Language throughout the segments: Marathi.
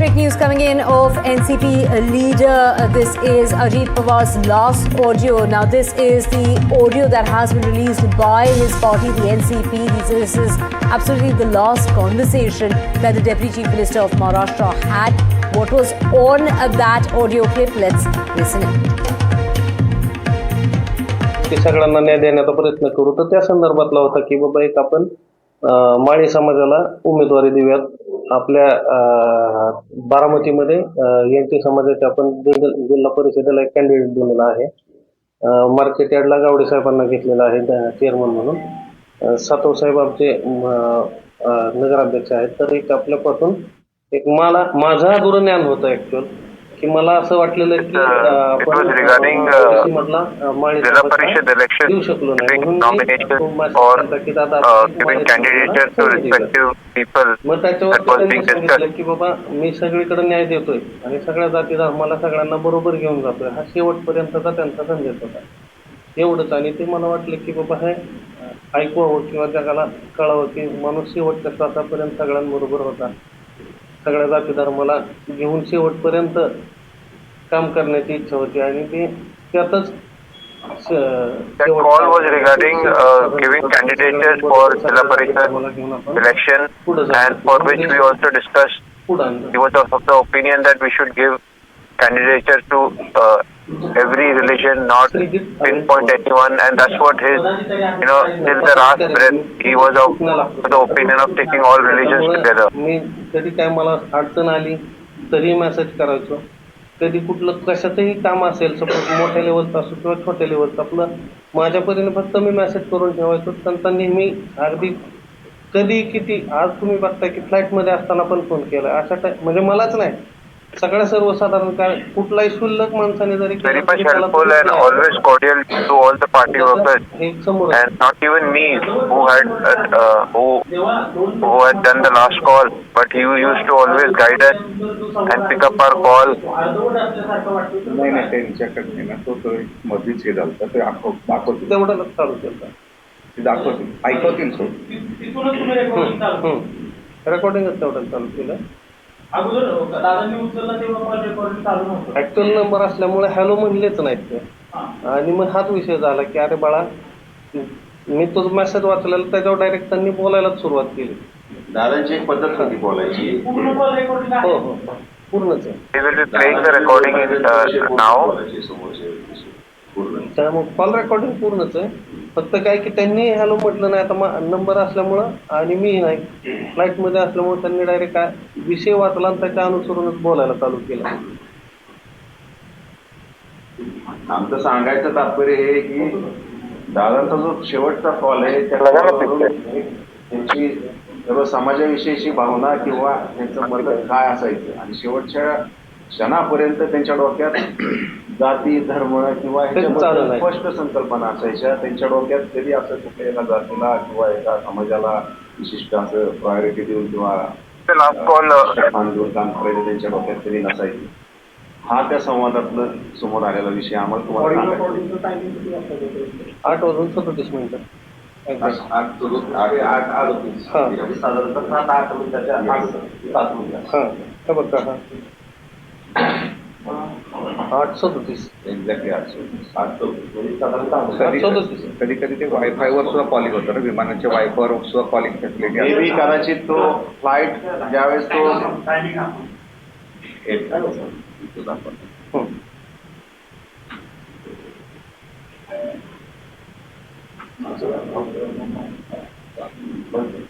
Break news coming in of NCP leader. This is Ajit Pawar's last audio. Now, this is the audio that has been released by his party, the NCP. This is absolutely the last conversation that the Deputy Chief Minister of Maharashtra had. What was on that audio clip? Let's listen in. सगळ्यांना न्याय देण्याचा प्रयत्न करू तर त्या संदर्भातला होता की बाबा एक आपण माळी समाजाला उमेदवारी देऊयात. आपल्या बारामतीमध्ये यांची समाजाचे आपण जिल्हा परिषदेला एक कॅन्डिडेट दिलेला आहे. मार्केट यार्डला गावडे साहेबांना घेतलेला आहे चेअरमन म्हणून. सातव साहेब आमचे नगराध्यक्ष आहेत. तर एक आपल्यापासून एक माझा दुर्ज्ञान होतं ऍक्च्युअल की मला असं वाटलेलं की आपण जिल्हा परिषद इलेक्शन देऊ शकलो नाही मग त्याच्यावर सांगितलं की बाबा मी सगळीकडे न्याय देतोय आणि सगळ्या जाती धर्माला सगळ्यांना बरोबर घेऊन जातोय. हा शेवटपर्यंतचा त्यांचा संदेश होता एवढंच. आणि ते मला वाटलं की बाबा हे ऐकवावं किंवा जगाला कळावं की माणूस शेवटच्या श्वासापर्यंत सगळ्यांबरोबर होता, सगळ्या जाती धर्माला घेऊन शेवटपर्यंत काम करण्याची इच्छा होती आणि ते त्यातच. That call was regarding giving candidates for Jilla Parishad election, and for which we also discussed. He was of the opinion that we should give candidature to every religion, not pinpoint anyone, and that's what his, till the last breath, he was of the opinion of taking all religions together. मी कधी काय मला अडचण आली तरी मेसेज करायचो. कधी कुठलं कशाचंही काम असेल, सपोज मोठ्या लेवलचं असो किंवा छोट्या लेवलचं, आपलं माझ्या परीने फक्त मी मेसेज करून ठेवायचो. त्यांचा नेहमी अगदी कधी किती, आज तुम्ही बघताय की फ्लाईटमध्ये असताना पण फोन केला अशा म्हणजे मलाच नाही सगळ्या सर्वसाधारण काय कुठलाही शुल्लक माणसाने जरी very much helpful and always cordial to all the party workers, and not even me who had done the last call, but he used to always guide us and pick up our call. नाही त्यांच्याकडे ना तो मध्येच हे झालं ते दाखवतील तेवढं चालू केलं ते दाखवतील ऐकवतील सो रेकॉर्डिंगच तेवढं चालू केलं. ऍक्च्युअल नंबर असल्यामुळे हॅलो म्हणलेच नाहीत ते. आणि मग हाच विषय झाला की अरे बाळा मी तो मेसेज वाचलेला त्याच्यावर डायरेक्ट त्यांनी बोलायलाच सुरुवात केली. दादांची एक पद्धत होती बोलायची. हो हो पूर्णच आहे. त्यामुळे कॉल रेकॉर्डिंग पूर्णच आहे. फक्त काय की त्यांनी हॅलो म्हटलं नाही. आता नंबर असल्यामुळं आणि मी नाही फ्लाईटमध्ये असल्यामुळे त्यांनी डायरेक्ट काय विषय वाचला आणि त्याच्या अनुसरूनच बोलायला चालू केलं. आमचं सांगायचं तात्पर्य हे की दादांचा जो शेवटचा कॉल आहे त्यांची सर्व समाजाविषयीची भावना किंवा त्यांचं मत काय असायचं आणि शेवटच्या क्षणापर्यंत त्यांच्या डोक्यात जाती धर्म किंवा स्पष्ट संकल्पना असायच्या. त्यांच्या डोक्यात कधी असं कुठल्या एका जातीला किंवा एका समाजाला विशिष्ट असं प्रायोरिटी देऊन किंवा मान देऊन काम करायचं त्यांच्या डोक्यात कधी नसायचं. हा त्या संवादातलं समोर आलेला विषय आम्हाला तुम्हाला 8:37 साधारणतः 7 मिनिटाच्या 7 मिनिटात 8:37 एक्झॅक्टली 8:37. कधी कधी ते वायफायवर सुद्धा कॉलिंग होतं ना, विमानाच्या वायफायवर सुद्धा कॉलिंग फॅसिलिटी. कदाचित तो फ्लाईट ज्यावेळेस तो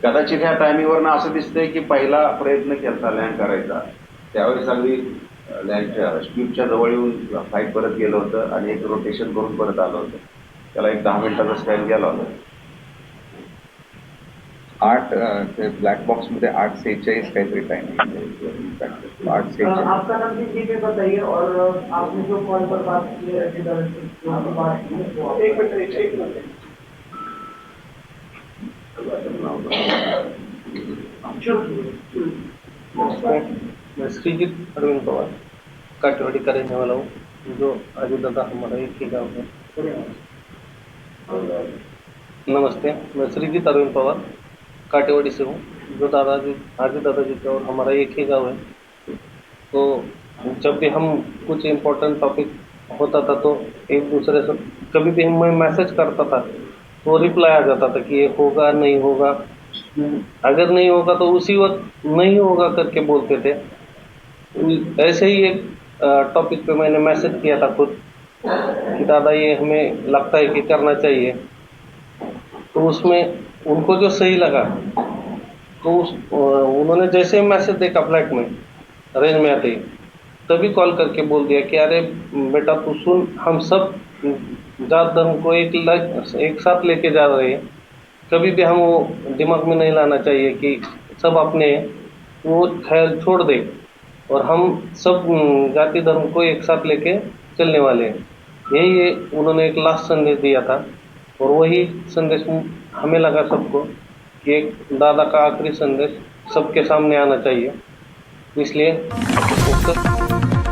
कदाचित ह्या टायमिंगवरनं असं दिसतंय की पहिला प्रयत्न केला लँड करायचा त्यावेळेस अगदी लँडच्या स्ट्रीपच्या जवळ येऊन फ्लाईट परत गेलं होतं आणि एक रोटेशन करून परत आलं होतं. त्याला एक 10 मिनिटाचा स्कॅन गेला होता. 8 ते ब्लॅक बॉक्स मध्ये 8:46 काहीतरी टाइम. 8:46. आपका नाम भी बताइए और आपने जो कॉल पर बात की है एक मिनट श्रीजीत अरविंद पवार काटेवाड़ी करेंगे वाला हूँ, जो अजय दादा हमारा एक ही गाँव है. नमस्ते, मैं श्रीजीत अरविंद पवार काटेवाड़ी से हूँ, जो दादाजी आदि दादाजी का और हमारा एक ही गाँव है. तो जब भी हम कुछ इम्पोर्टेंट टॉपिक होता था तो एक दूसरे से कभी भी मैं मैसेज करता था तो रिप्लाई आ जाता था कि ये होगा नहीं होगा, अगर नहीं होगा तो उसी वक्त नहीं होगा करके बोलते थे। ऐसे ही एक टॉपिक पे मैंने मैसेज किया था खुद कि दादा ये हमें लगता है कि करना चाहिए, तो उसमें उनको जो सही लगा तो उन्होंने जैसे ही मैसेज देखा फ्लैट में रेंज में आते ही तभी कॉल करके बोल दिया कि अरे बेटा तू सुन, हम सब जात धर्म को एक साथ लेके जा रहे हैं, कभी भी हम वो दिमाग में नहीं लाना चाहिए कि सब अपने वो ख्याल छोड़ दे और हम सब जाति धर्म को एक साथ लेके चलने वाले हैं। यही उन्होंने एक लास्ट संदेश दिया था और वही संदेश हमें लगा सबको कि एक दादा का आखिरी संदेश सबके सामने आना चाहिए, इसलिए